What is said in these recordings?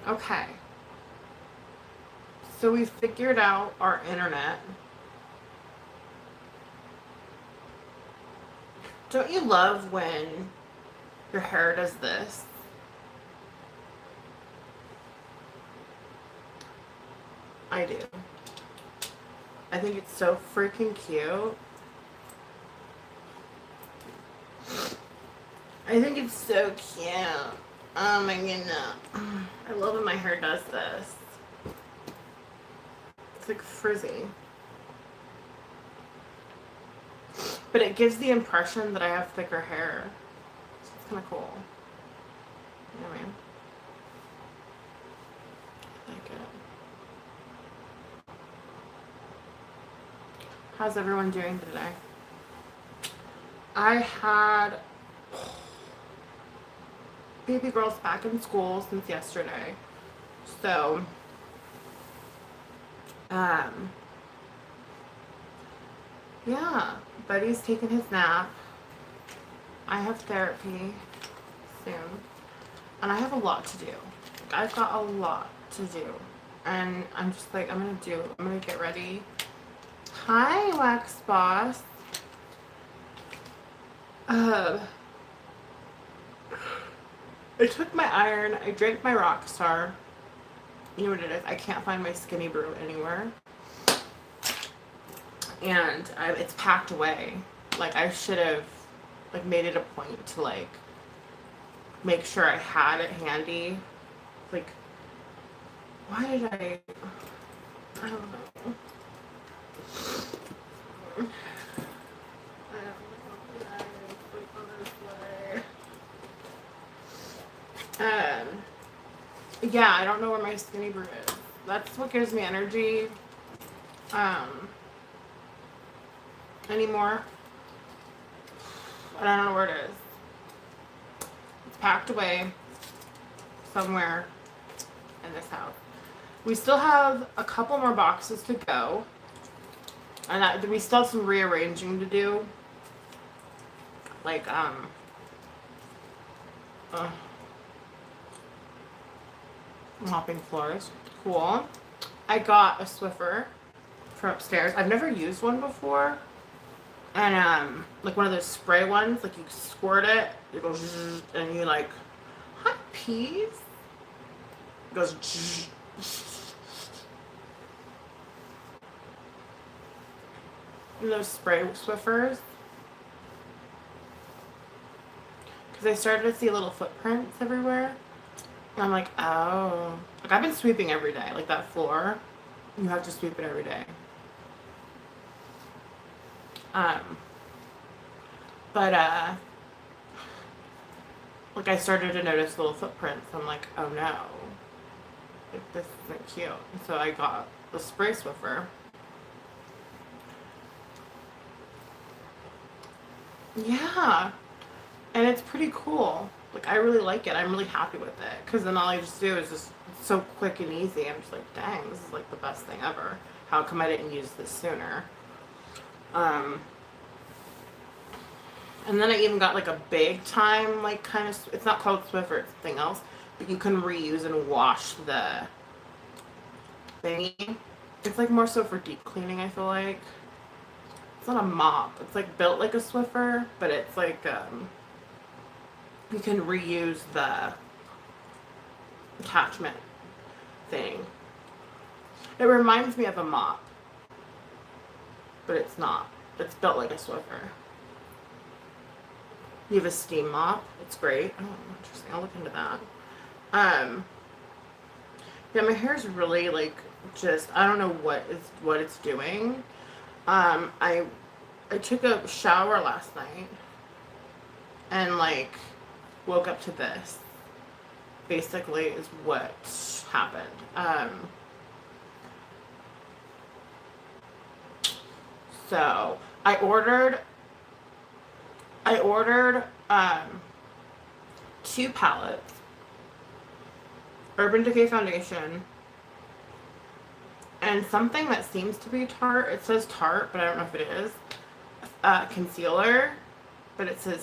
Okay. So we figured out our internet. Don't you love when your hair does this? I do. I think it's so freaking cute. I think it's so cute. Oh my goodness. I love when my hair does this. It's like frizzy. But it gives the impression that I have thicker hair. So it's kind of cool. You know what I mean? I like it. How's everyone doing today? I had baby girls back in school since yesterday. So, um, yeah, Buddy's taking his nap. I have therapy soon. And I have a lot to do. Like, I've got a lot to do. And I'm just like, I'm gonna get ready. Hi, Wax Boss. Uh, I took my iron, I drank my Rockstar. You know what it is? I can't find my Skinny Brew anywhere. And it's packed away. Like, I should have, like, made it a point to, like, make sure I had it handy. Like, why did I don't know. Um, yeah, I don't know where my Skinny Brew is. That's what gives me energy. Anymore. I don't know where it is. It's packed away somewhere in this house. We still have a couple more boxes to go. And we still have some rearranging to do. Like, mopping floors. Cool. I got a Swiffer from upstairs. I've never used one before. And, like one of those spray ones, like you squirt it, it goes zzz, and you like, hi, peas. It goes zzz. And those spray Swiffers. Because I started to see little footprints everywhere. And I'm like, oh. Like, I've been sweeping every day. Like, that floor, you have to sweep it every day. Um, but, like, I started to notice little footprints. I'm like, oh no. Like, this isn't cute. And so I got the spray Swiffer. Yeah. And it's pretty cool. Like, I really like it. I'm really happy with it. Because then all I just do is just, it's so quick and easy. I'm just like, dang, this is like the best thing ever. How come I didn't use this sooner? Um, and then I even got like a big time, like kind of, it's not called Swiffer, it's something else. But you can reuse and wash the thingy. It's like more so for deep cleaning, I feel like. It's not a mop. It's like built like a Swiffer, but it's like, you can reuse the attachment thing. It reminds me of a mop, but it's not. It's built like a Swiffer. You have a steam mop. It's great. Oh, interesting. I'll look into that. Um, yeah, my hair's really like just I don't know what it's doing. I took a shower last night and like woke up to this. Basically, is what happened. So I ordered 2 palettes, Urban Decay foundation, and something that seems to be Tarte. It says Tarte, but I don't know if it is. Concealer, but it says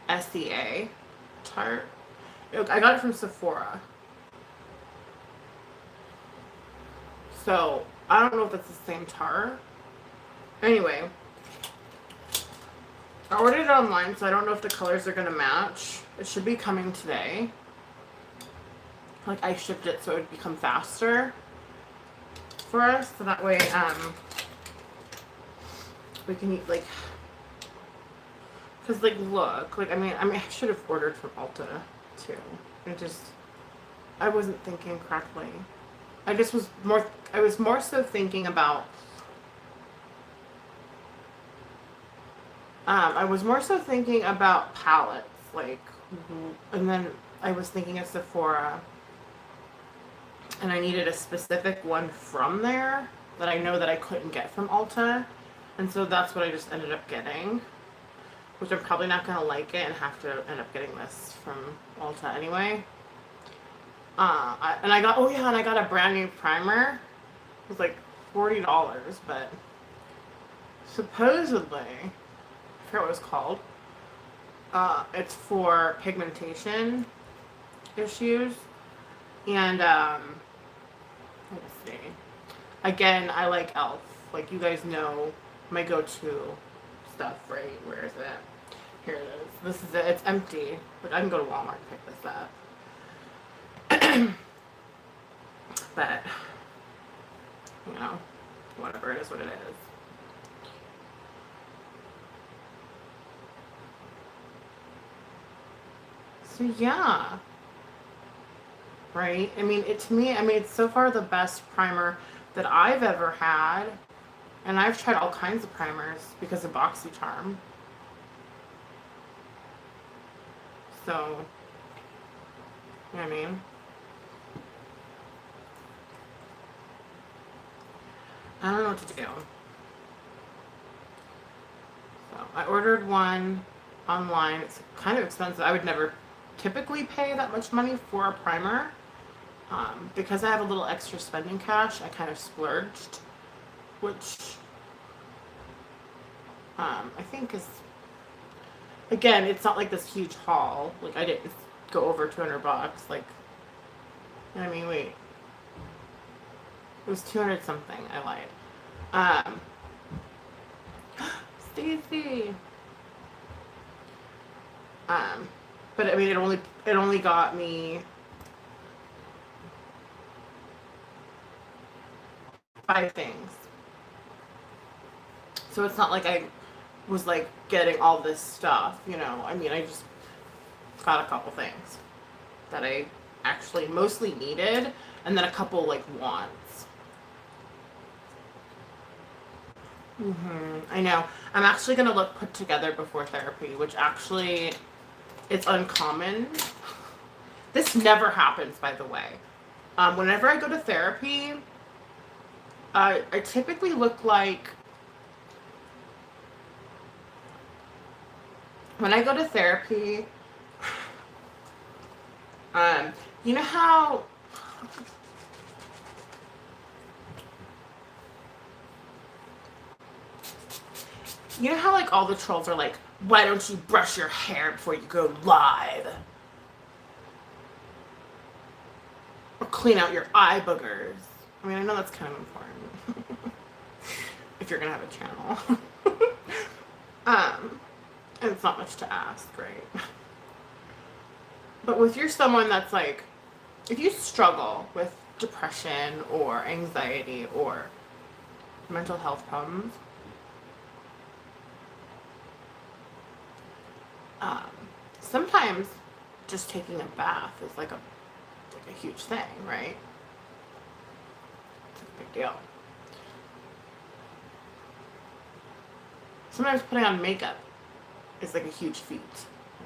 SCA, Tarte. I got it from Sephora. So, I don't know if that's the same Tarte. Anyway, I ordered it online, so I don't know if the colors are gonna match. It should be coming today. Like, I shipped it so it would become faster for us, so that way, we can eat, like, because, like, look, like, I mean, I should have ordered from Ulta, too. I wasn't thinking correctly. I was more so thinking about, palettes, like, and then I was thinking of Sephora, and I needed a specific one from there that I know that I couldn't get from Ulta, and so that's what I just ended up getting, which I'm probably not going to like it and have to end up getting this from Ulta anyway. And I got a brand new primer. It was like $40, but supposedly, I forget what it was called. It's for pigmentation issues. And, let's see. Again, I like e.l.f. Like, you guys know my go-to stuff, right? Where is it? Here it is. This is it. It's empty. But I can go to Walmart and pick this up. But, you know, whatever, it is what it is. So yeah, right? I mean, to me, it's so far the best primer that I've ever had, and I've tried all kinds of primers because of BoxyCharm. So, you know what I mean? I don't know what to do. So I ordered one online. It's kind of expensive. I would never typically pay that much money for a primer. Because I have a little extra spending cash, I kind of splurged, which I think is, again, it's not like this huge haul. Like, I didn't go over $200. Like, you know what I mean? Wait. It was 200 something. I lied. Stacy. But I mean, it only got me 5 things. So it's not like I was like getting all this stuff, you know. I mean, I just got a couple things that I actually mostly needed, and then a couple like wants. I know. I'm actually gonna look put together before therapy, which actually, it's uncommon. This never happens, by the way. Whenever I go to therapy, I typically look like, when I go to therapy, you know how, like, all the trolls are like, why don't you brush your hair before you go live? Or clean out your eye boogers. I mean, I know that's kind of important. If you're gonna have a channel. And it's not much to ask, right? But if you're someone that's like, if you struggle with depression or anxiety or mental health problems, sometimes just taking a bath is like a huge thing, right? It's a big deal. Sometimes putting on makeup is like a huge feat,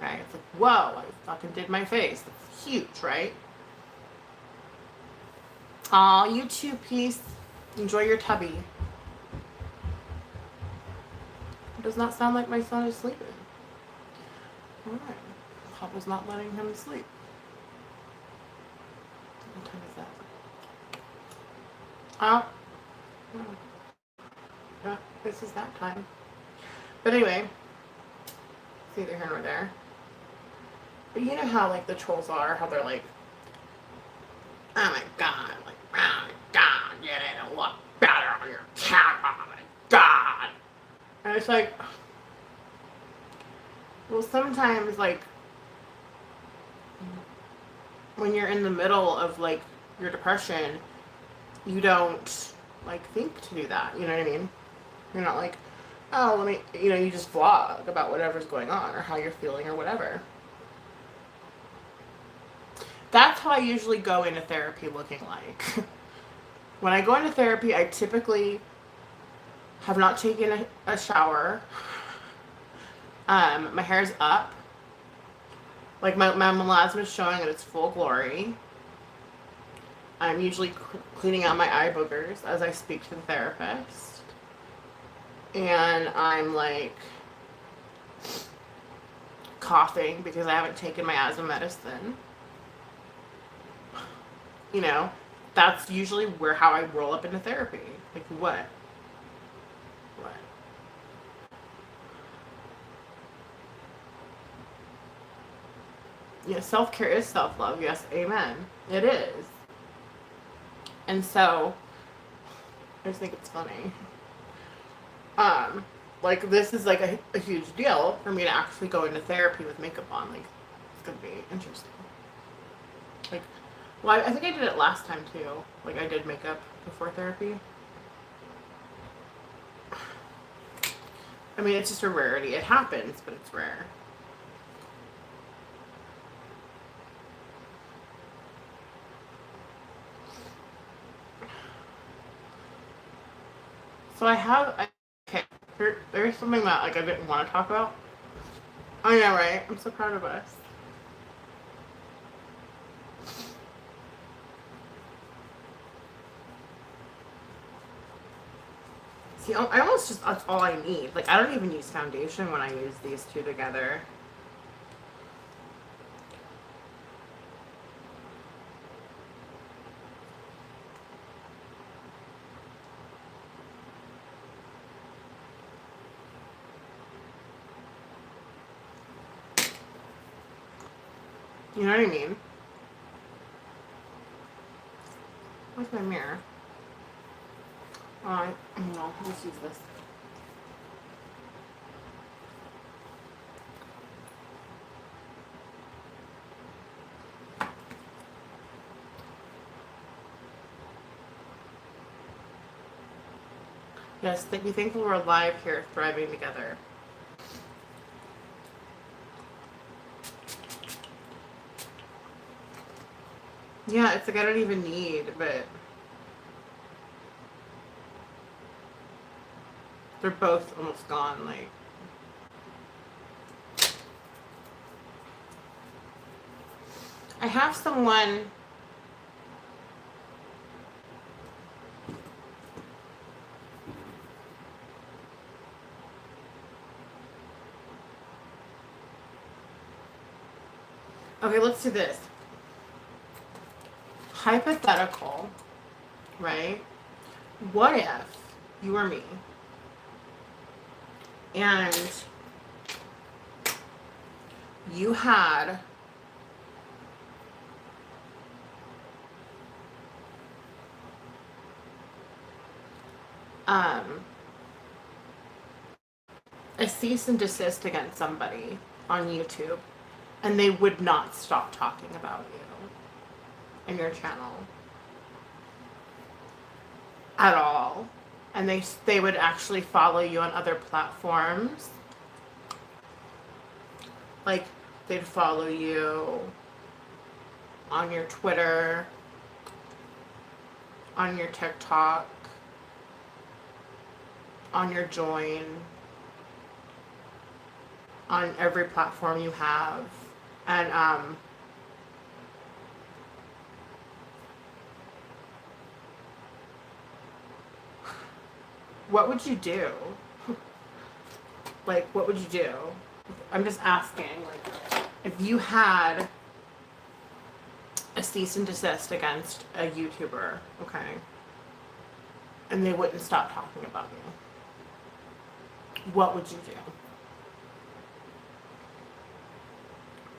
right? It's like, whoa, I fucking did my face. It's huge, right? Aw, you too, peace. Enjoy your tubby. It does not sound like my son is sleeping. Alright. Papa's not letting him sleep. What time is that? Oh. Yeah, this is that time. But anyway, it's neither here nor there. But you know how, like, the trolls are, how they're like, oh my god, like, oh my god, you didn't look better on your cat, oh my god. And it's like, well, sometimes, like, when you're in the middle of, like, your depression, you don't, like, think to do that, you know what I mean? You're not like, oh, let me, you know, you just vlog about whatever's going on or how you're feeling or whatever. That's how I usually go into therapy looking like. When I go into therapy, I typically have not taken a shower. My hair's up. Like, my melasma is showing at its full glory. I'm usually cleaning out my eye boogers as I speak to the therapist. And I'm, like, coughing because I haven't taken my asthma medicine. You know, that's usually how I roll up into therapy. Like, what? What? Yeah, self-care is self-love. Yes, amen. It is. And so, I just think it's funny. Like, this is, like, a huge deal for me to actually go into therapy with makeup on. Like, it's gonna be interesting. Like, well, I think I did it last time, too. Like, I did makeup before therapy. I mean, it's just a rarity. It happens, but it's rare. So okay, there's something that, like, I didn't want to talk about. I know, right? I'm so proud of us. See, I almost just, that's all I need. Like, I don't even use foundation when I use these two together. You know what I mean? Where's my mirror? Oh, no, let's use this. Yes, be thankful we're alive here, thriving together. Yeah, it's like I don't even need, but they're both almost gone, like. I have someone. Okay, let's do this. Hypothetical, right? What if you were me and you had a cease and desist against somebody on YouTube and they would not stop talking about you and your channel at all, and they would actually follow you on other platforms, like they'd follow you on your Twitter, on your TikTok, on your Join, on every platform you have, and what would you do? Like, what would you do? I'm just asking, like, if you had a cease and desist against a YouTuber, okay, and they wouldn't stop talking about you, what would you do?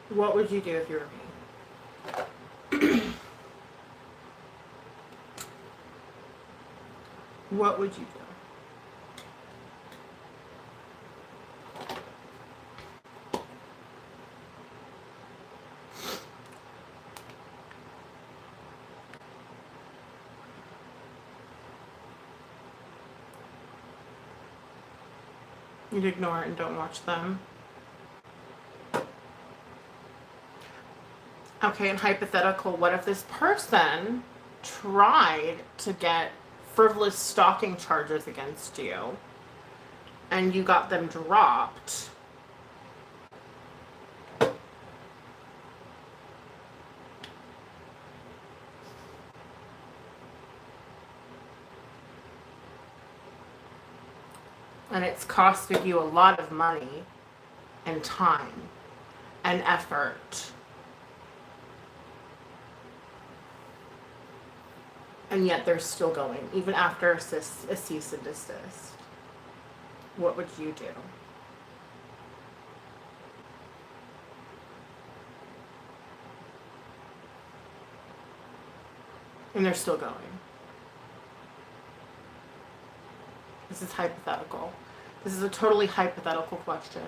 What would you do if you were me? What would you do? You'd ignore it and don't watch them. Okay, and hypothetical, what if this person tried to get frivolous stalking charges against you and you got them dropped? And it's costed you a lot of money and time and effort. And yet they're still going, even after a cease and desist. What would you do? And they're still going. This is hypothetical. This is a totally hypothetical question.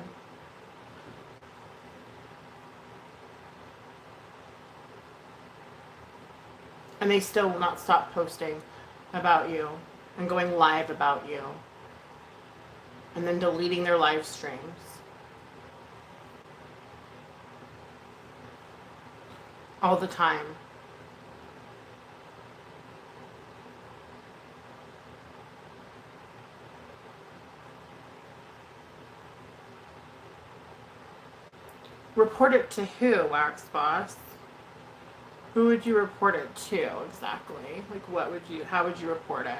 And they still will not stop posting about you and going live about you. And then deleting their live streams. All the time. Report it to who, Wax Boss? Who would you report it to exactly? Like, what would you, how would you report it?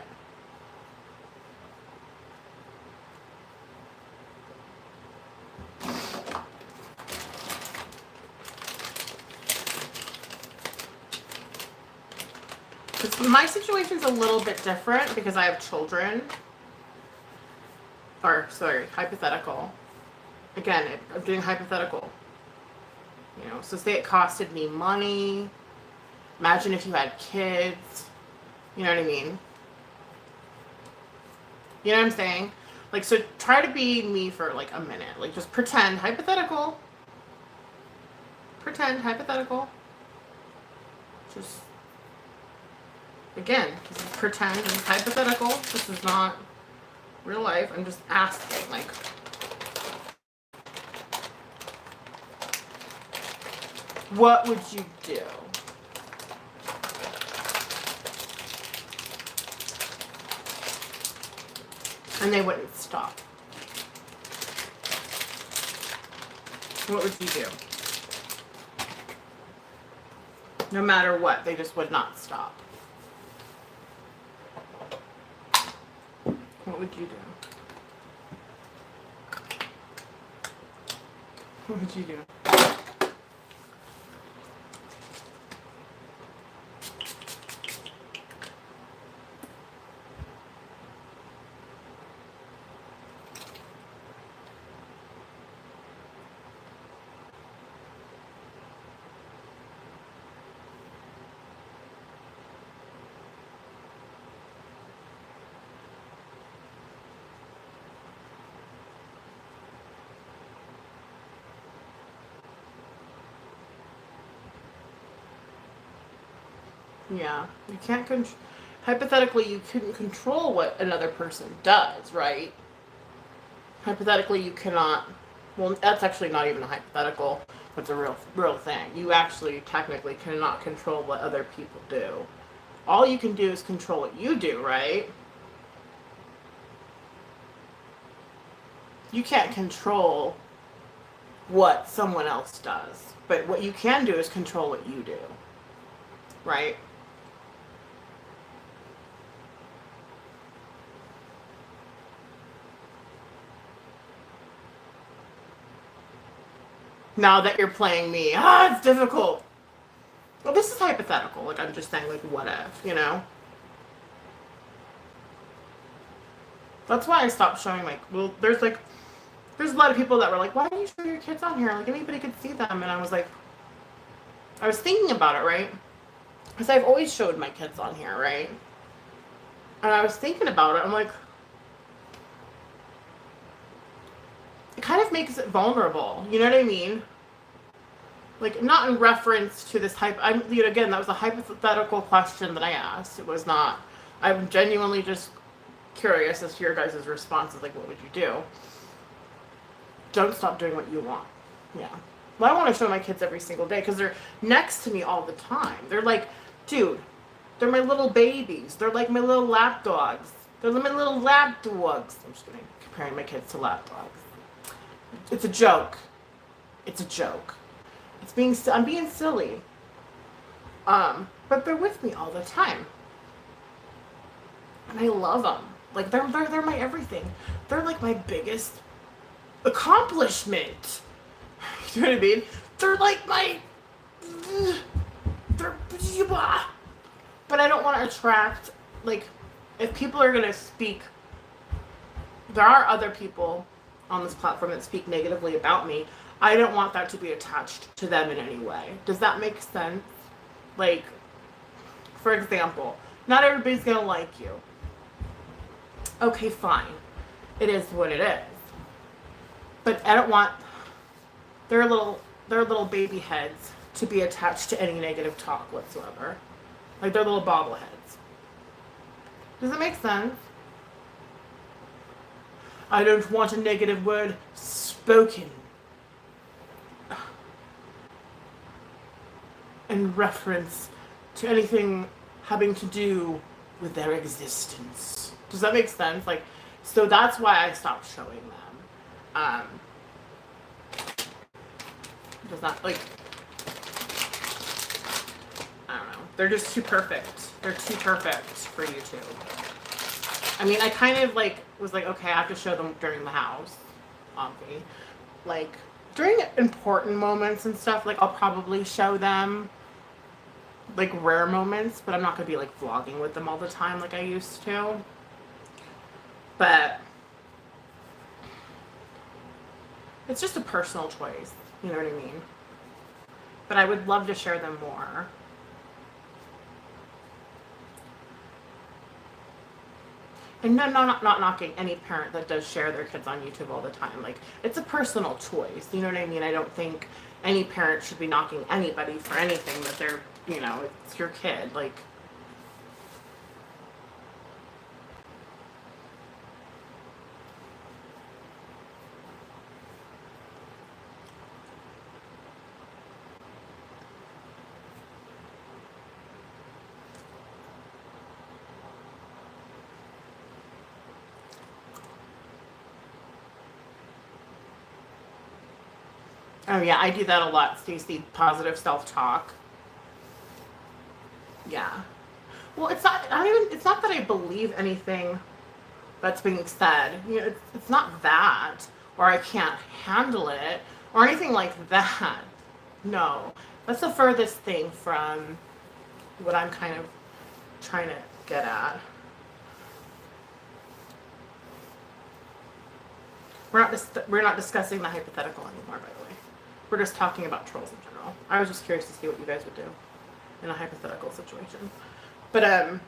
My situation's a little bit different because I have children. Or, sorry, hypothetical. Again, I'm doing hypothetical. You know, so say it costed me money. Imagine if you had kids. You know what I mean? You know what I'm saying? Like, so try to be me for like a minute. Like, just pretend, hypothetical. Pretend, hypothetical. Just, again, this is pretend, this is hypothetical. This is not real life. I'm just asking, like, what would you do? And they wouldn't stop. What would you do? No matter what, they just would not stop. What would you do? What would you do? Yeah, you can't hypothetically, you couldn't control what another person does, right? Hypothetically, you cannot. Well, that's actually not even a hypothetical. It's a real thing. You actually technically cannot control what other people do. All you can do is control what you do, right? You can't control what someone else does, but what you can do is control what you do, right? Now that you're playing me, it's difficult. Well, this is hypothetical. Like, I'm just saying, like, what if, you know? That's why I stopped showing, like, well, there's, like, there's a lot of people that were like, why don't you show your kids on here? Like, anybody could see them. And I was like, I was thinking about it, right? Because I've always showed my kids on here, right? And I was thinking about it. I'm like, it kind of makes it vulnerable. You know what I mean? Like, not in reference to this again, that was a hypothetical question that I asked. It was not, I'm genuinely just curious as to your guys' responses. Like, what would you do? Don't stop doing what you want. Yeah. Well, I want to show my kids every single day because they're next to me all the time. They're like, dude, they're my little babies. They're like my little lap dogs. They're my little lap dogs. I'm just kidding. Comparing my kids to lap dogs. It's a joke. It's a joke. I'm being silly. But they're with me all the time. And I love them. Like, they're my everything. They're like my biggest accomplishment. You know what I mean? They're like my... But I don't want to attract... Like, if people are going to speak... There are other people on this platform that speak negatively about me. I don't want that to be attached to them in any way. Does that make sense? Like, for example, not everybody's going to like you. Okay, fine. It is what it is. But I don't want their little baby heads to be attached to any negative talk whatsoever. Like, they're little bobbleheads. Does it make sense? I don't want a negative word spoken in reference to anything having to do with their existence. Does that make sense? Like, so that's why I stopped showing them. Does that, like, I don't know. They're just too perfect. They're too perfect for YouTube. I mean, I kind of, like, was like, okay, I have to show them during the house, obviously. Like, during important moments and stuff, like, I'll probably show them, like, rare moments, but I'm not going to be, like, vlogging with them all the time like I used to. But it's just a personal choice, you know what I mean? But I would love to share them more. And not knocking any parent that does share their kids on YouTube all the time. Like, it's a personal choice, you know what I mean? I don't think any parent should be knocking anybody for anything that they're, you know, it's your kid. Like, oh yeah, I do that a lot, Stacey. Positive self-talk. Yeah. Well, it's not. It's not that I believe anything that's being said. You know, it's not that, or I can't handle it, or anything like that. No, that's the furthest thing from what I'm kind of trying to get at. We're not discussing the hypothetical anymore, by the way. We're just talking about trolls in general. I was just curious to see what you guys would do in a hypothetical situation. But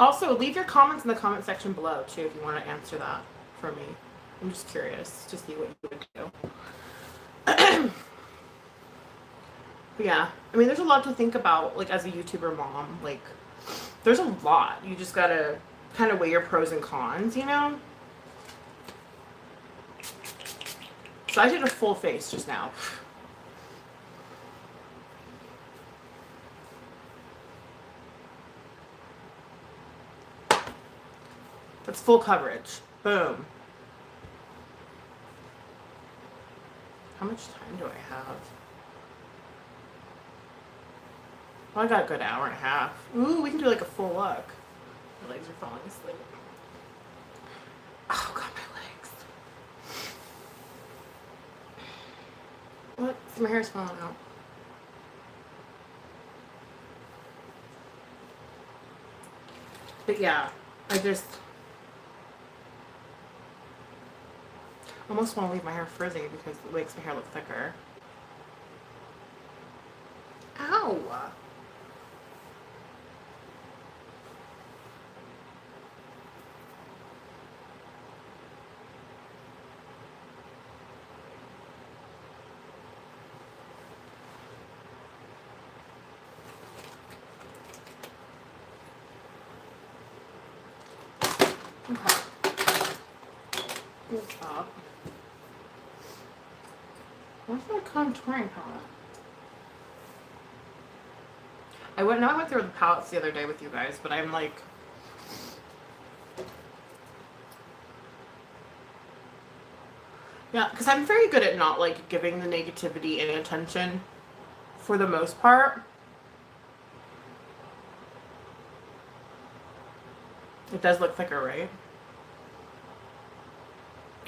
also leave your comments in the comment section below too if you want to answer that for me. I'm just curious to see what you would do. But yeah, I mean, there's a lot to think about, like, as a YouTuber mom. Like, there's a lot. You just gotta kind of weigh your pros and cons, you know? So I did a full face just now. That's full coverage. Boom. How much time do I have? Well, I got a good hour and a half. Ooh, we can do like a full look. My legs are falling asleep. Oh, God, my legs. What? My hair's falling out. But yeah, I just... I almost want to leave my hair frizzy because it makes my hair look thicker. Ow! Okay. Good job. Where's my contouring palette? I went through the palettes the other day with you guys, but I'm like, yeah, because I'm very good at not like giving the negativity any attention for the most part. It does look thicker, right?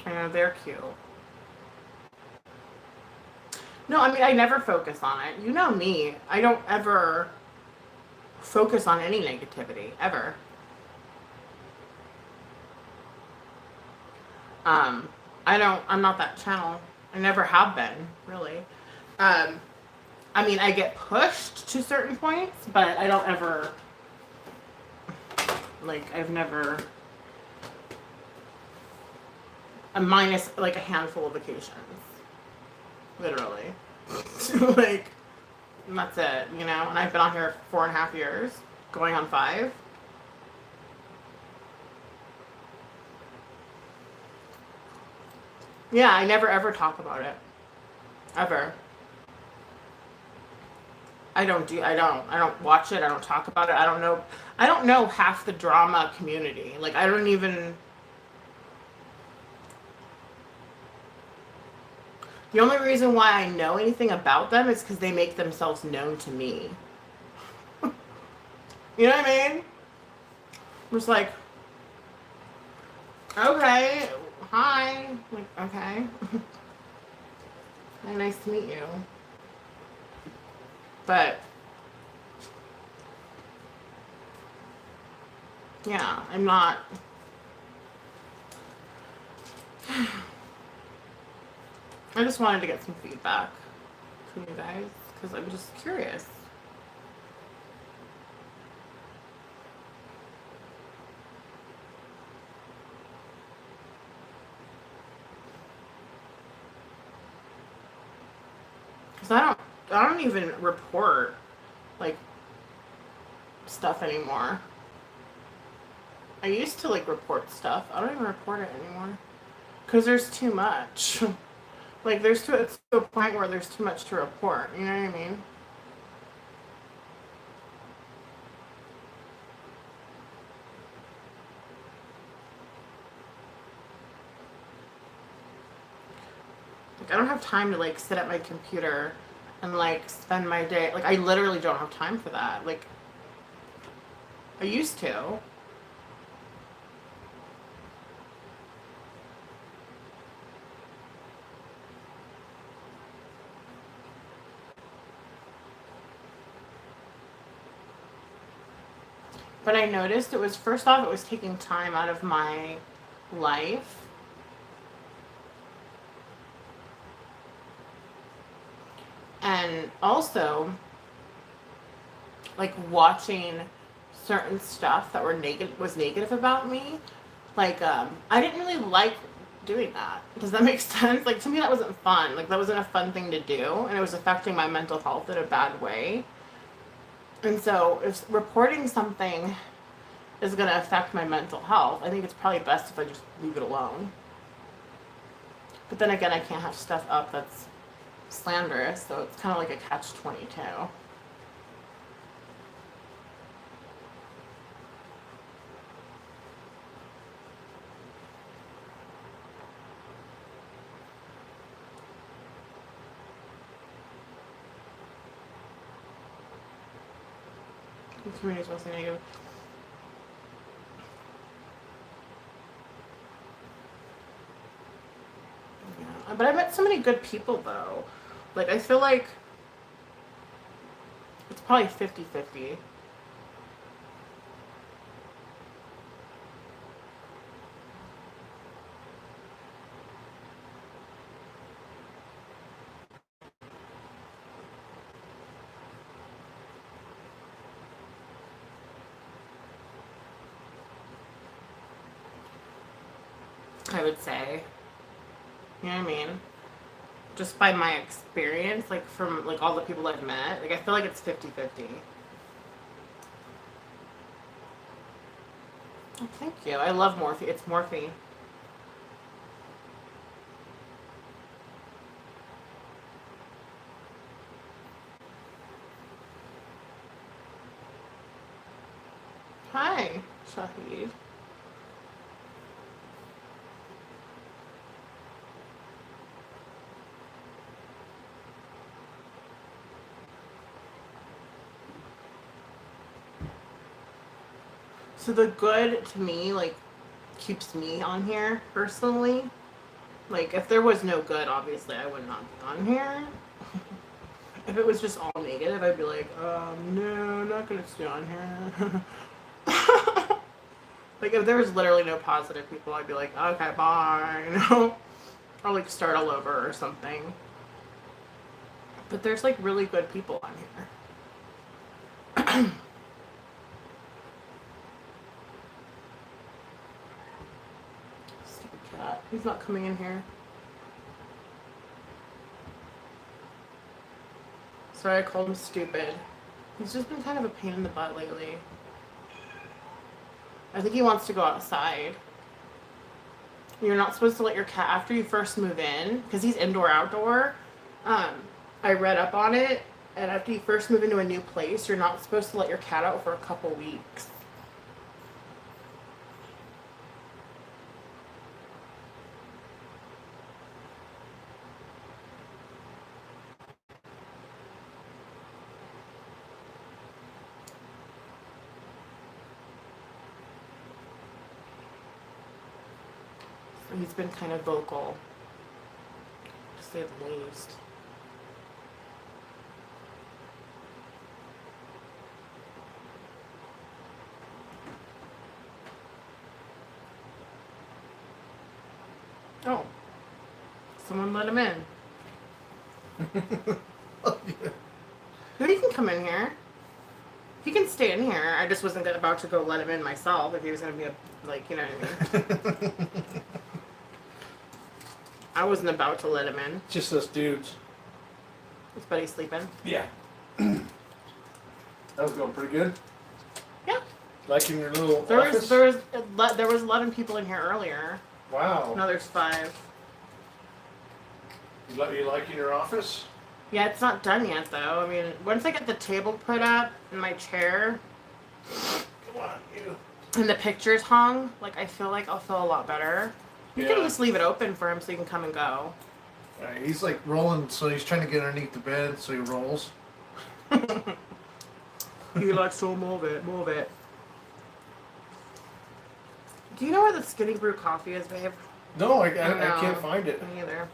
I know, they're cute. No, I mean, I never focus on it. You know me. I don't ever focus on any negativity, ever. Um, I'm not that channel. I never have been, really. Um, I mean, I get pushed to certain points, but I don't ever, like, I've never, minus, like, a handful of occasions. Literally. Like, and that's it, you know? And I've been on here 4.5 years, going on 5. Yeah, I never ever talk about it. Ever. I don't watch it. I don't talk about it. I don't know half the drama community. Like, I don't even, the only reason why I know anything about them is because they make themselves known to me. You know what I mean? I'm just like, okay, hi. Like, okay. Hi, nice to meet you. But, yeah, I'm not. I just wanted to get some feedback from you guys because I'm just curious. Because I don't even report like stuff anymore. I used to like report stuff. I don't even report it anymore because there's too much. Like it's to a point where there's too much to report. You know what I mean? Like I don't have time to like sit at my computer and like spend my day. Like I literally don't have time for that. Like I used to. But I noticed it was first off, it was taking time out of my life. And also, like watching certain stuff that was negative about me. Like, I didn't really like doing that. Does that make sense? Like to me, that wasn't fun. Like that wasn't a fun thing to do, and it was affecting my mental health in a bad way. And so, if reporting something is going to affect my mental health, I think it's probably best if I just leave it alone. But then again, I can't have stuff up that's slanderous, so it's kind of like a catch-22. The community's mostly negative. Yeah. But I met so many good people, though. Like, I feel like it's probably 50-50. I would say. You know what I mean? Just by my experience, like from like all the people I've met, like I feel like it's 50-50. Oh, thank you. I love Morphe. It's Morphe. Hi, Shahid. So the good to me, like, keeps me on here personally. Like, if there was no good, obviously I would not be on here. If it was just all negative, I'd be like, no, not gonna stay on here. Like, if there was literally no positive people, I'd be like, okay, bye, you know? Or, like, start all over or something. But there's, like, really good people on here. Stupid cat. He's not coming in here. Sorry I called him stupid. He's just been kind of a pain in the butt lately. I think he wants to go outside. You're not supposed to let your cat, after you first move in, because he's indoor-outdoor, I read up on it, and after you first move into a new place, you're not supposed to let your cat out for a couple weeks. So he's been kind of vocal, to say the least. Oh. Someone let him in. Oh, yeah. No, he can come in here. He can stay in here. I just wasn't about to go let him in myself if he was going to be, like, you know what I mean? I wasn't about to let him in. Just us dudes. Is Buddy sleeping? Yeah. That was going pretty good. Yeah. Like in your little There office? was 11 people in here earlier. Wow. Now there's 5. You like in your office? Yeah, it's not done yet though. I mean, once I get the table put up and my chair Come on, you. and the pictures hung, like I feel like I'll feel a lot better. You can just leave it open for him so he can come and go. He's like rolling, so he's trying to get underneath the bed, so he rolls. He likes to move it, move it. Do you know where the Skinny Brew coffee is, babe? No, I can't find it. Me either.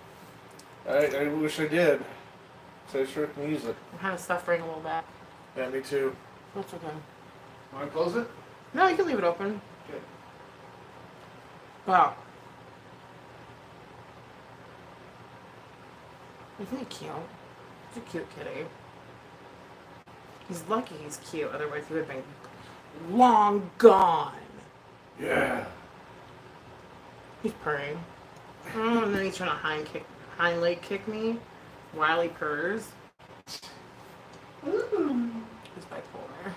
I wish I did. So I sure can use it. I'm kind of suffering a little bit. Yeah, me too. That's okay. Want to close it? No, you can leave it open. Okay. Wow. Isn't he cute? He's a cute kitty. He's lucky he's cute, otherwise he would have been long gone. Yeah. He's purring. Oh, and then he's trying to hind leg kick me while he purrs. Ooh. He's bipolar.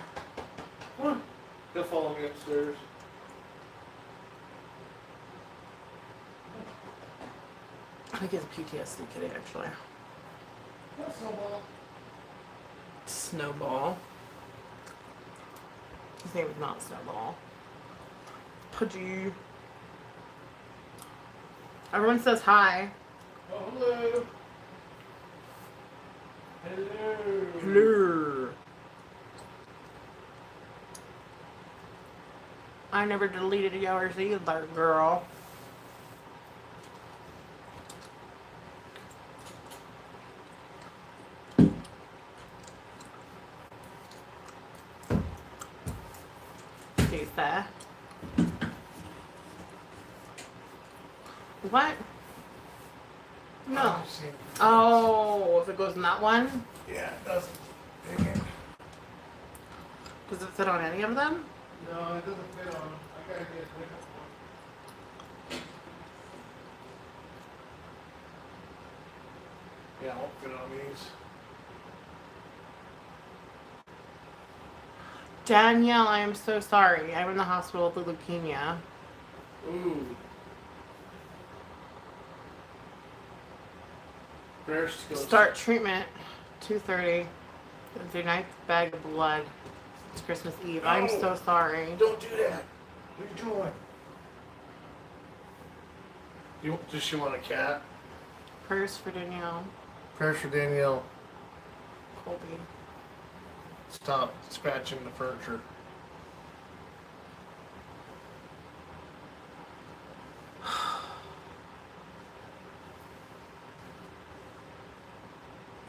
Come on. He'll follow me upstairs. I think he's a PTSD kitty, actually. Snowball. Snowball. His name is not Snowball. Pudgy. Everyone says hi. Oh, hello. Hello. Hello. I never deleted yours either, girl. There. What? No. Oh, if it goes in that one? Yeah, it doesn't. Dang it. Does it fit on any of them? No, it doesn't fit on. I gotta get a different Yeah, I won't fit on these. Danielle, I am so sorry. I'm in the hospital with leukemia. Ooh. Prayers to go. Start treatment 2:30. Thursday night, bag of blood. It's Christmas Eve. I'm so sorry. Don't do that. What are you doing? Does she want a cat? Prayers for Danielle. Prayers for Danielle. Colby. Stop scratching the furniture.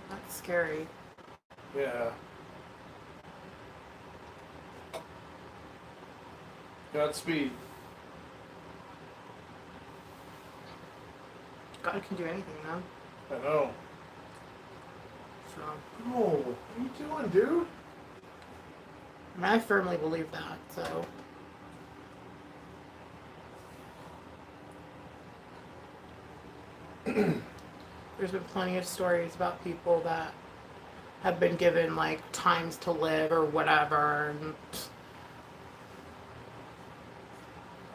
That's scary. Yeah. Godspeed. God can do anything, though. I know. So, Oh, what are you doing, dude? and I firmly believe that. So, there's been plenty of stories about people that have been given like times to live or whatever, and,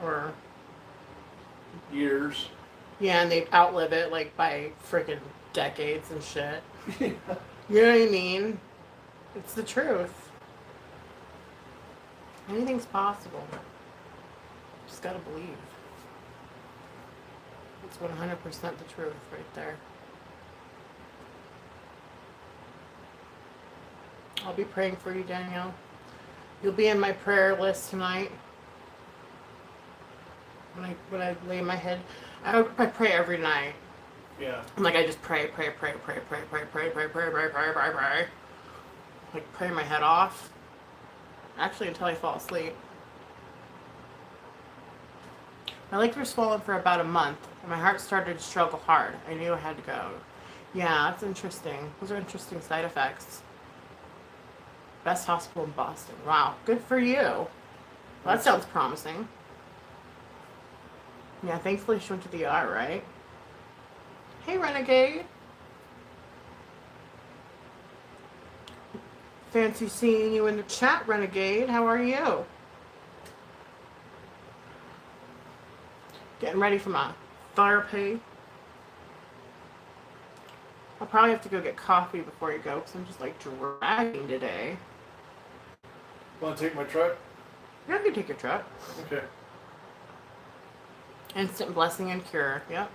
or Years. yeah, and they outlive it like by freaking decades and shit. You know what I mean? It's the truth. Anything's possible. Just gotta believe. It's 100% the truth right there. I'll be praying for you, Danielle. You'll be in my prayer list tonight. When I lay my head, I pray every night. Yeah. Like I just pray. Like pray my head off. Actually, until I fall asleep. My legs were swollen for about a month, and my heart started to struggle hard. I knew I had to go. Yeah, that's interesting. Those are interesting side effects. Best hospital in Boston. Wow, good for you. Well, that sounds promising. Yeah, thankfully she went to the ER, right? Hey, Renegade. Fancy seeing you in the chat, Renegade. How are you? Getting ready for my therapy. I'll probably have to go get coffee before you go because I'm just like dragging today. Want to take my truck? Yeah, I can take your truck. Okay. Instant blessing and cure. Yep.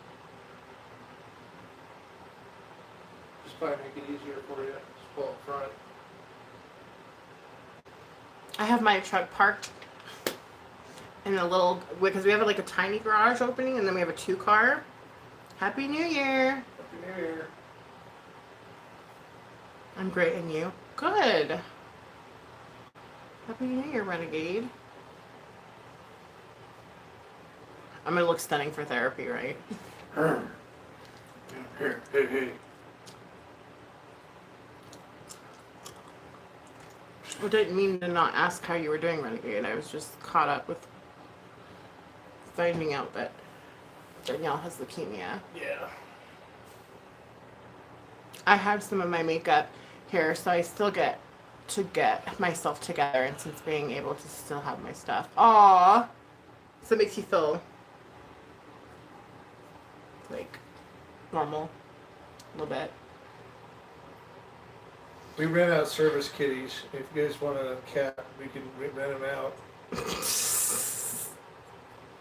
Just probably make it easier for you. Just pull up front. I have my truck parked in a little, because we have like a tiny garage opening and then we have a 2-car. Happy New Year. Happy New Year. I'm great, and you? Good. Happy New Year, Renegade. I'm gonna look stunning for therapy, right? Here, hey. I didn't mean to not ask how you were doing, Renegade. I was just caught up with finding out that Danielle has leukemia. Yeah. I have some of my makeup here, so I still get to get myself together, and since being able to still have my stuff. Aww. So it makes you feel like normal a little bit. We rent out service kitties. If you guys want a cat, we can rent them out.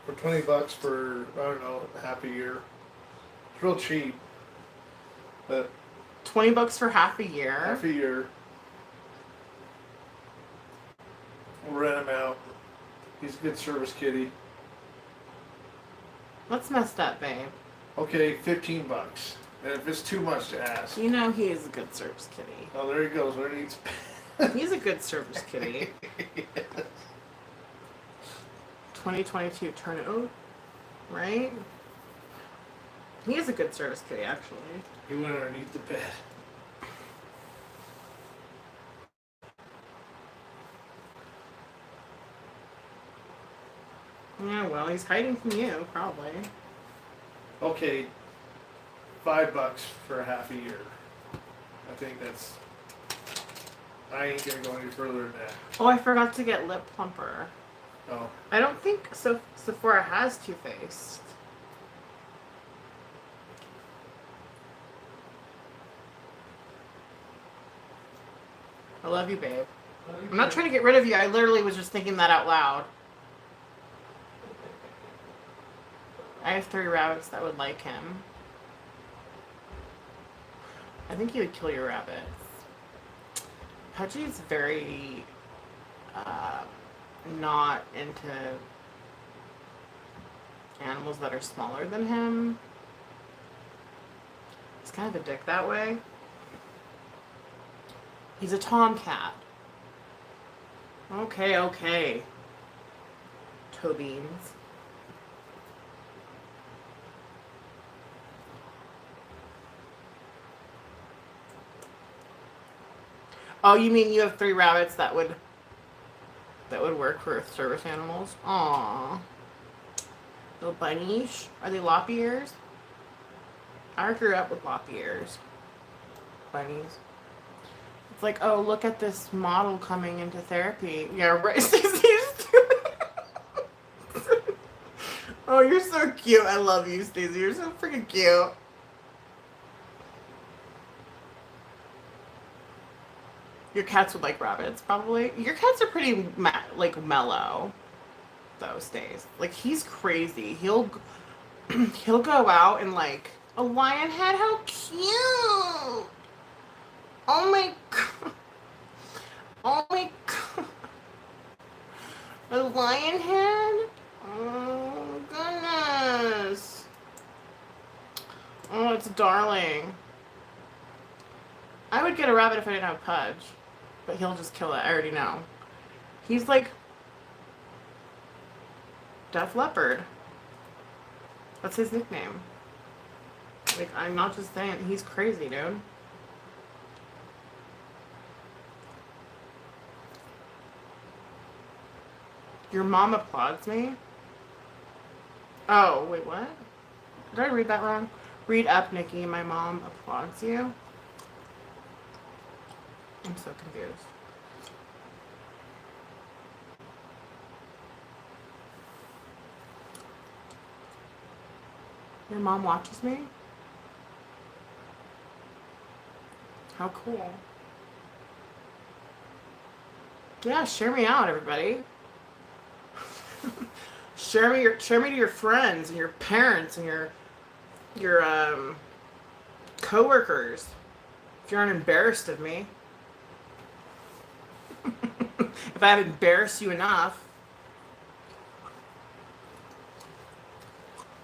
For $20 for, I don't know, half a year. It's real cheap. But $20 for half a year. half a year. We'll rent him out. He's a good service kitty. What's messed up, babe? Okay, $15. And if it's too much to ask. You know he is a good service kitty. Oh, there he goes. There he needs. He's a good service kitty. 2022 turnout, right? He is a good service kitty, actually. He went underneath the bed. Yeah, well, he's hiding from you, probably. Okay. $5 for a half a year. I think that's. I ain't gonna go any further than that. Oh, I forgot to get lip plumper. Oh. I don't think Sephora has Too Faced. I love you, babe. I'm not trying to get rid of you. I literally was just thinking that out loud. I have 3 rabbits that would like him. I think he would kill your rabbits. Pudgy's very not into animals that are smaller than him. He's kind of a dick that way. He's a tomcat. Okay. Toe beans. Oh, you mean you have 3 rabbits that would work for service animals? Aww. Little bunnies. Are they lop ears? I grew up with lop ears. Bunnies. It's like, oh, look at this model coming into therapy. Yeah, right. Oh, you're so cute. I love you, Stacey. You're so freaking cute. Your cats would like rabbits, probably. Your cats are pretty, mellow, those days. Like, he's crazy. He'll go out and, like, a lion head? How cute! Oh my god. Oh my god. A lion head? Oh, goodness. Oh, it's darling. I would get a rabbit if I didn't have Pudge. But he'll just kill it. I already know. He's like Def Leppard. That's his nickname. Like, I'm not just saying. He's crazy, dude. Your mom applauds me? Oh, wait, what? Did I read that wrong? Read up, Nikki. My mom applauds you? I'm so confused. Your mom watches me? How cool. Yeah, share me out, everybody. share me to your friends and your parents and your coworkers. If you aren't embarrassed of me. If I haven't embarrassed you enough.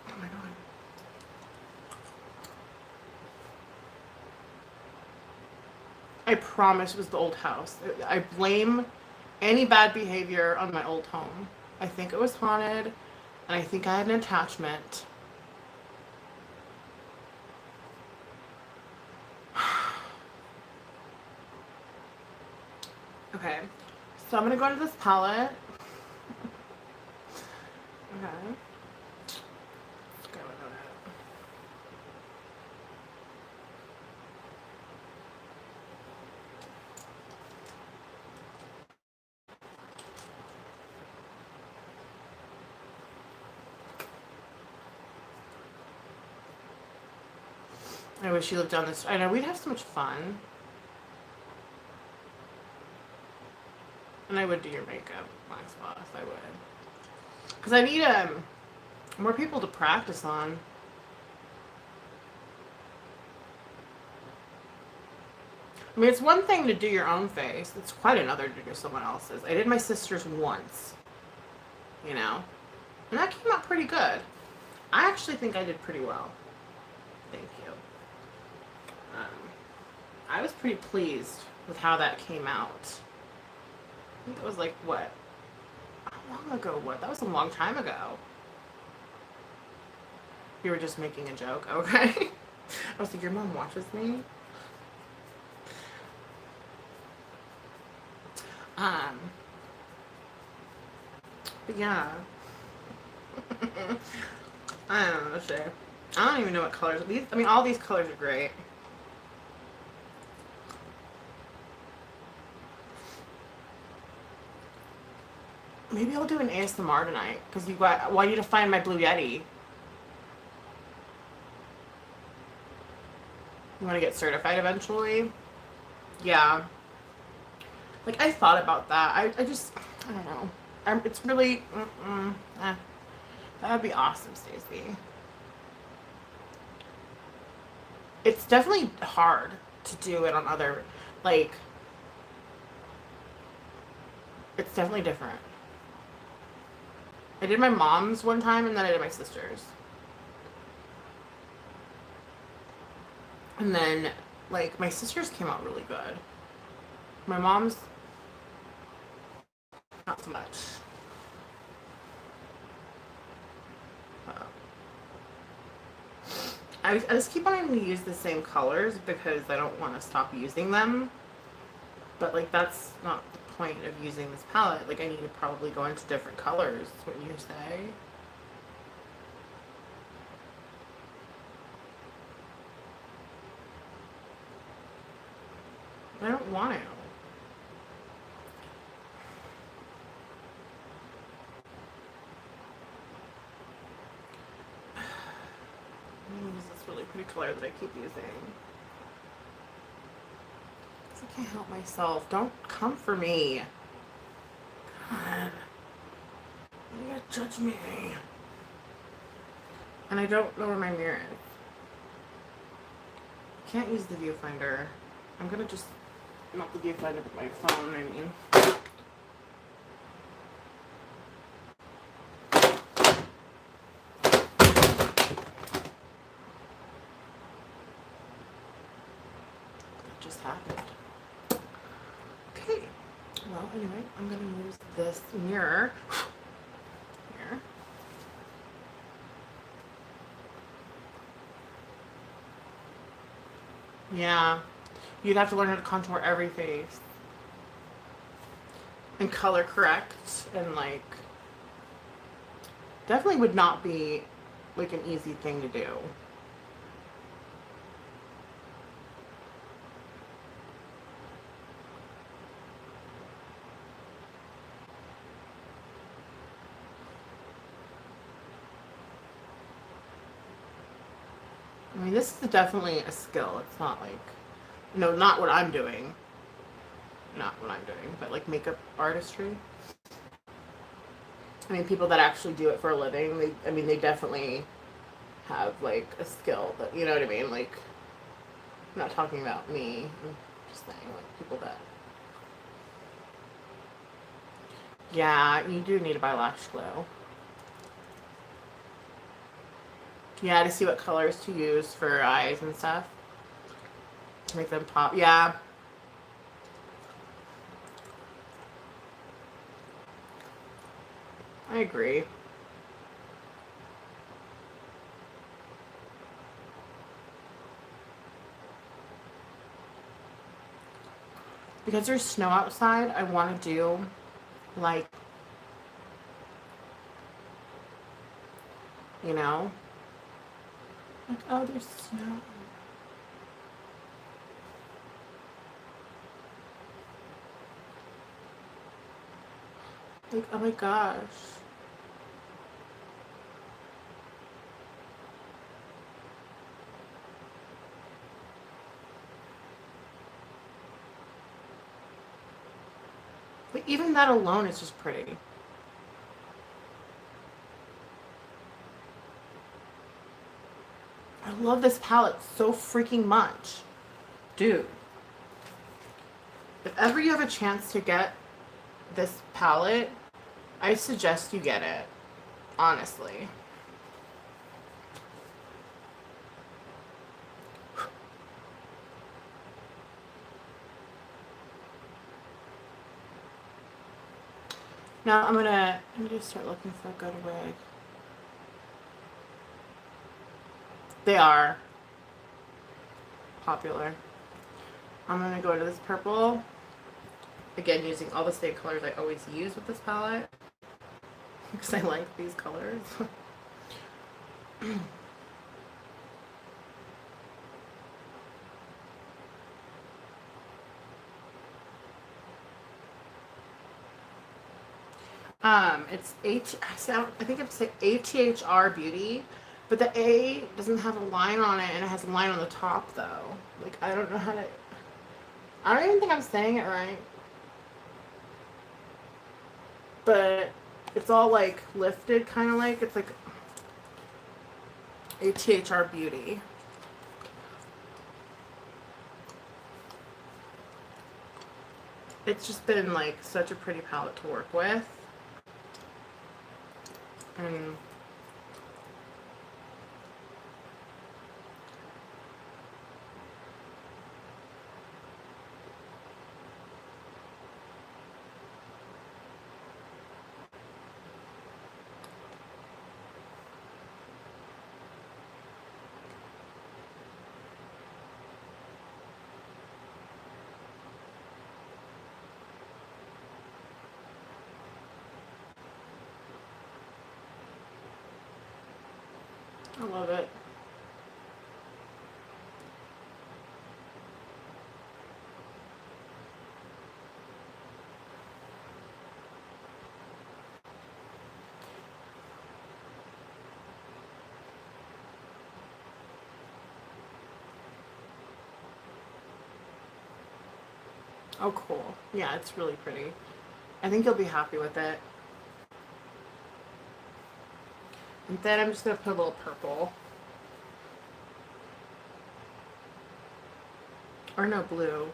Oh my god. I promise it was the old house. I blame any bad behavior on my old home. I think it was haunted, and I think I had an attachment. Okay. So I'm gonna go to this palette. Okay. Let's go with that. I wish you lived down this. I know we'd have so much fun. And I would do your makeup, Max Boss. I would. Because I need more people to practice on. I mean, it's one thing to do your own face. It's quite another to do someone else's. I did my sister's once. You know? And that came out pretty good. I actually think I did pretty well. Thank you. I was pretty pleased with how that came out. I think it was like, what? How long ago? What? That was a long time ago. You were just making a joke, okay? I was like, your mom watches me? But yeah. I don't know, Shay. I don't even know what colors. These, I mean, all these colors are great. Maybe I'll do an ASMR tonight because you got. Well, I need to find my Blue Yeti. You want to get certified eventually? Yeah. Like I thought about that. I just I don't know. It's really that would be awesome, Stacey. It's definitely hard to do it on other like. It's definitely different. I did my mom's one time and then I did my sister's. And then, like, my sister's came out really good. My mom's, not so much. I just keep wanting to use the same colors because I don't want to stop using them. But, like, that's not the point of using this palette. Like, I need to probably go into different colors, wouldn't you say? I don't want to. Use this really pretty color that I keep using. I can't help myself. Don't come for me. God. You gotta judge me. And I don't know where my mirror is. I can't use the viewfinder. I'm gonna just, not the viewfinder, but my phone, I mean. That just happened. Okay. Well, anyway, I'm gonna use this mirror. Here. Yeah. You'd have to learn how to contour every face. And color correct. And, like, definitely would not be, like, an easy thing to do. I mean, this is definitely a skill. It's not like, no, not what I'm doing. Not what I'm doing, but like makeup artistry. I mean, people that actually do it for a living, they definitely have like a skill that, you know what I mean? Like, I'm not talking about me. I'm just saying, like, people that. Yeah, you do need to buy lash glue. Yeah, to see what colors to use for eyes and stuff. To make them pop. Yeah. I agree. Because there's snow outside, I want to do like, you know, like, oh, there's snow. Like, oh my gosh. But even that alone is just pretty. I love this palette so freaking much. Dude. If ever you have a chance to get this palette, I suggest you get it. Honestly. Now I'm gonna start looking for a good wig. They are popular. I'm gonna go to this purple. Again, using all the same colors I always use with this palette. Because I like these colors. It's I think it's ATHR Beauty, but the A doesn't have a line on it, and it has a line on the top though. Like I don't know how to. I don't even think I'm saying it right, but it's all like lifted, kind of like it's like ATHR Beauty. It's just been like such a pretty palette to work with, and I love it. Oh, cool. Yeah, it's really pretty. I think you'll be happy with it. And then I'm just going to put a little purple. Or no, blue.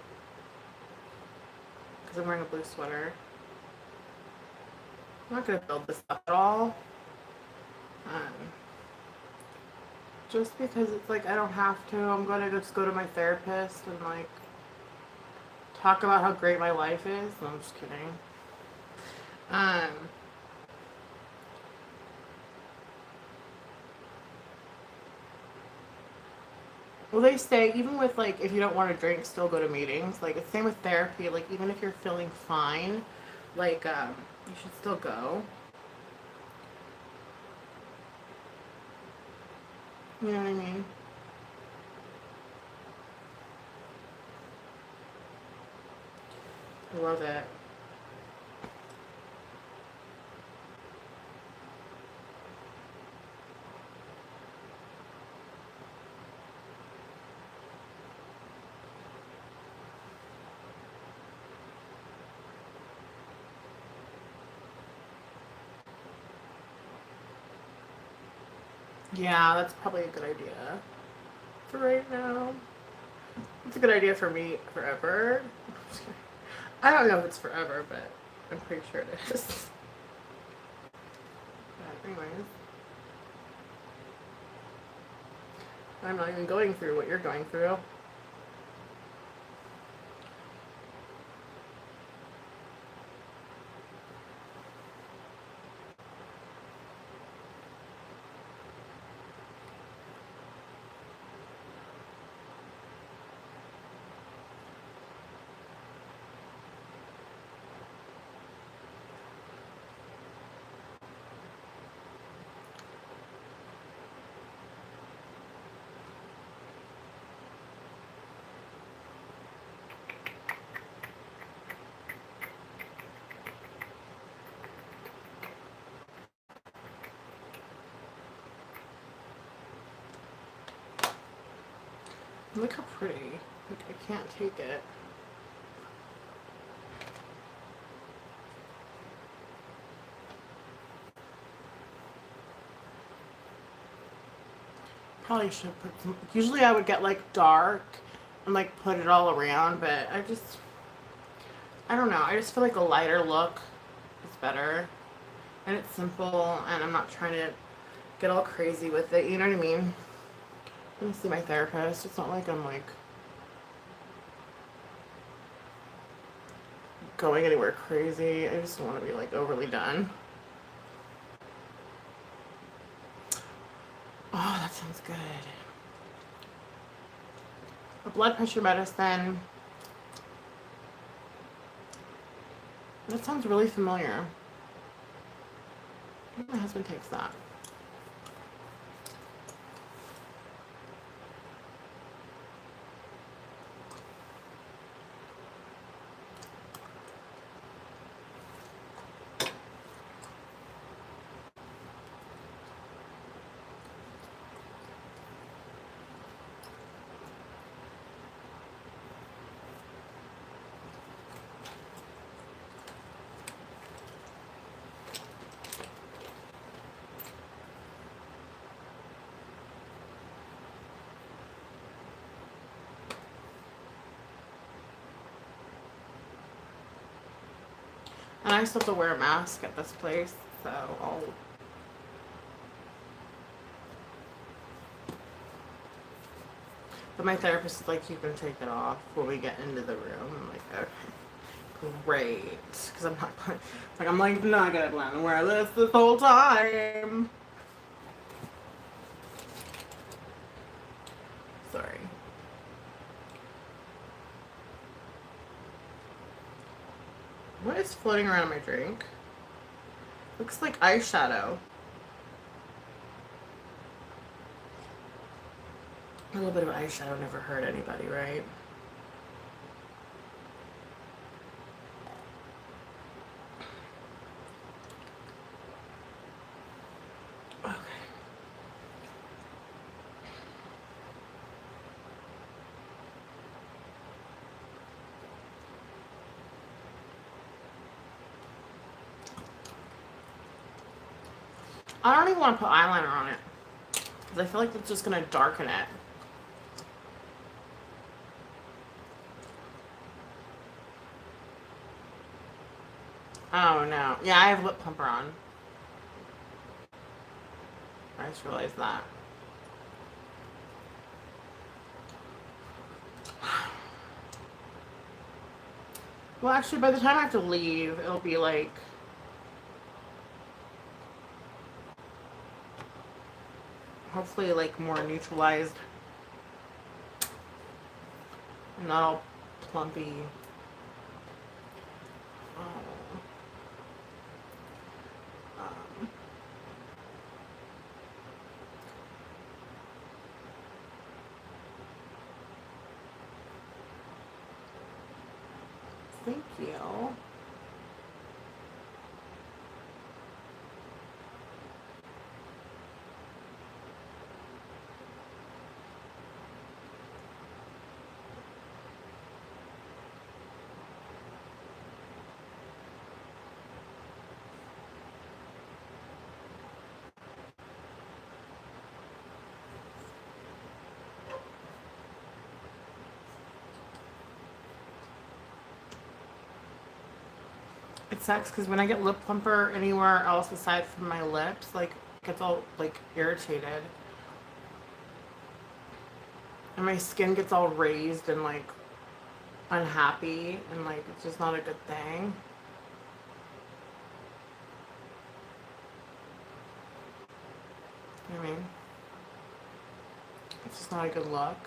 Because I'm wearing a blue sweater. I'm not going to build this up at all. Just because it's like I don't have to. I'm going to just go to my therapist and like talk about how great my life is. No, I'm just kidding. Well, they say even with like if you don't want to drink, still go to meetings. Like it's same with therapy. Like even if you're feeling fine, like you should still go. You know what I mean? I love it. Yeah, that's probably a good idea for right now. It's a good idea for me forever. I don't know if it's forever, but I'm pretty sure it is. But anyways, I'm not even going through what you're going through. Look how pretty. Like, I can't take it. Probably should put some. Usually I would get like dark and like put it all around, but I don't know. I just feel like a lighter look is better. And it's simple, and I'm not trying to get all crazy with it. You know what I mean? Let me see my therapist. It's not like I'm like going anywhere crazy. I just don't want to be like overly done. Oh, that sounds good. A blood pressure medicine. That sounds really familiar. My husband takes that. And I still have to wear a mask at this place, so I'll... But my therapist is like, you can take it off when we get into the room. I'm like, okay, great. Because I'm not going... I'm not gonna plan to wear this whole time. Sorry. What is floating around my drink? Looks like eyeshadow. A little bit of eyeshadow never hurt anybody, right? Okay. I don't even want to put eyeliner on it because I feel like it's just gonna darken it. Oh no. Yeah, I have lip plumper on. I just realized that. Well, actually, by the time I have to leave, it'll be like... hopefully, like, more neutralized. And not all plumpy. Thank you. It sucks because when I get lip plumper anywhere else aside from my lips, like, it gets all, like, irritated. And my skin gets all raised and, like, unhappy. And, like, it's just not a good thing. You know what I mean? It's just not a good look.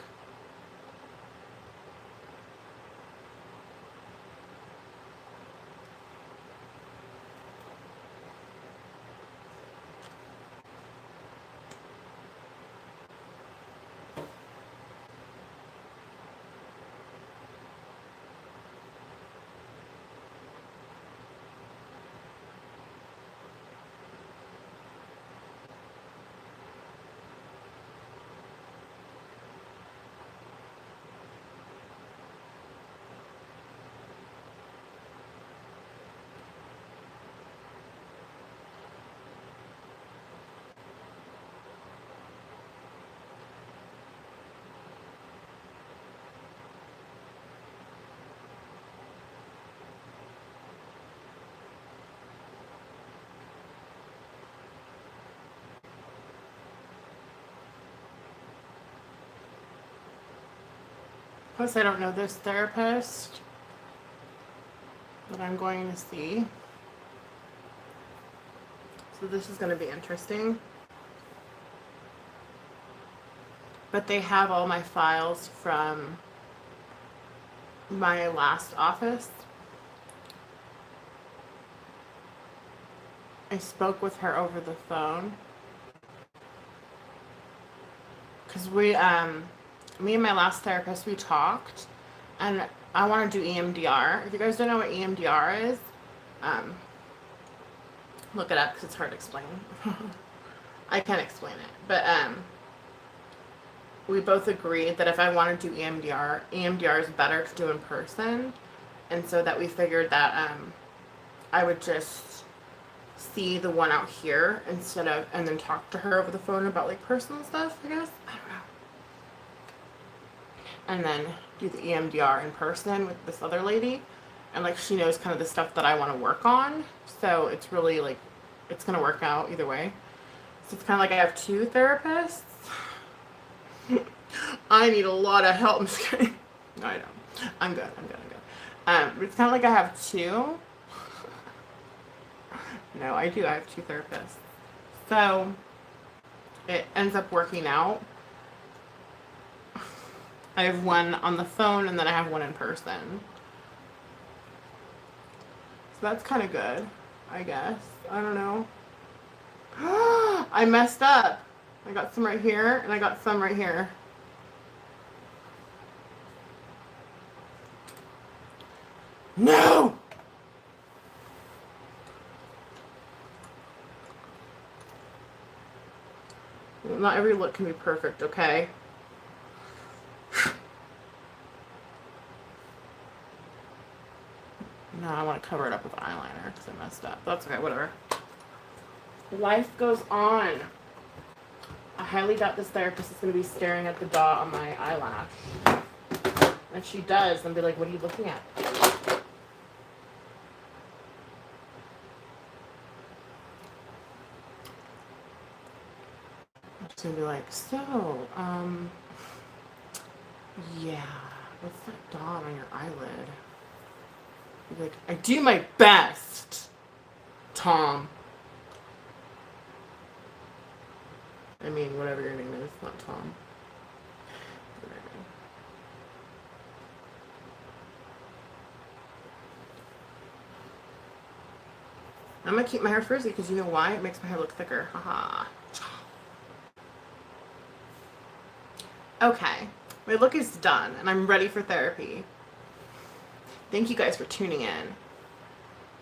Plus, I don't know this therapist that I'm going to see. So this is going to be interesting. But they have all my files from my last office. I spoke with her over the phone. Because me and my last therapist, we talked, and I want to do EMDR. If you guys don't know what EMDR is, look it up because it's hard to explain. I can't explain it, but we both agreed that if I want to do EMDR is better to do in person, and so that we figured that I would just see the one out here instead of, and then talk to her over the phone about like personal stuff, I guess. I don't know. And then do the EMDR in person with this other lady. and like she knows kind of the stuff that I want to work on. So it's really like it's gonna work out either way. So it's kind of like I have two therapists. I need a lot of help. I'm just kidding. No, I don't. I'm good. I'm good. I'm good. It's kind of like I have two. No, I do. I have two therapists. So it ends up working out. I have one on the phone and then I have one in person. So that's kind of good, I guess. I don't know. I messed up. I got some right here and I got some right here. No! Not every look can be perfect, okay? No, I want to cover it up with eyeliner because I messed up. That's okay, whatever. Life goes on. I highly doubt this therapist is going to be staring at the dot on my eyelash. And if she does, then be like, what are you looking at? She's going to be like, so, yeah, what's that dot on your eyelid? I'd be like, I do my best, Tom. I mean, whatever your name is, not Tom. I'm gonna keep my hair frizzy because you know why? It makes my hair look thicker. Haha. Okay, my look is done and I'm ready for therapy. Thank you guys for tuning in.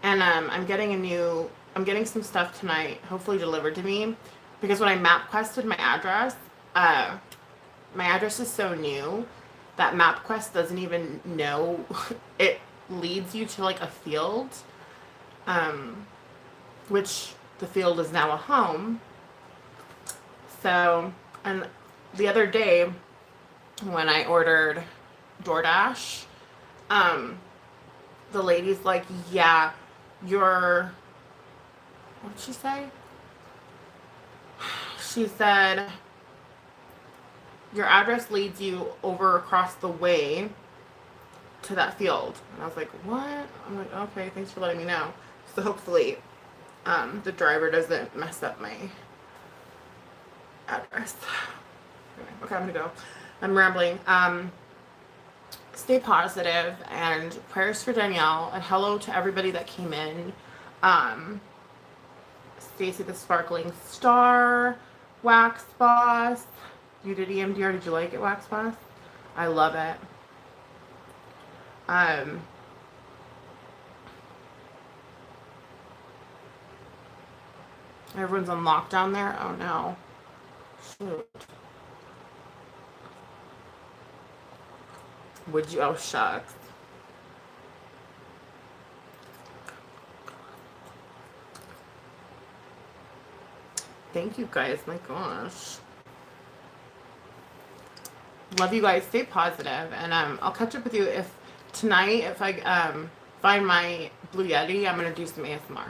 And I'm getting some stuff tonight, hopefully delivered to me, because when I MapQuested my address is so new that MapQuest doesn't even know. It leads you to like a field, which the field is now a home. So, and the other day when I ordered DoorDash, the lady's like, yeah, what'd she say? She said, your address leads you over across the way to that field. And I was like, what? I'm like, okay, thanks for letting me know. So hopefully, the driver doesn't mess up my address. Okay, I'm gonna go. I'm rambling. Stay positive and prayers for Danielle and hello to everybody that came in. Stacy the Sparkling Star, Wax Boss. You did EMDR. Did you like it, Wax Boss? I love it. Everyone's on lockdown there. Oh no. Shoot. Would you? Oh shucks. Thank you guys. My gosh. Love you guys. Stay positive, and I'll catch up with you if tonight if I find my Blue Yeti. I'm gonna do some ASMR.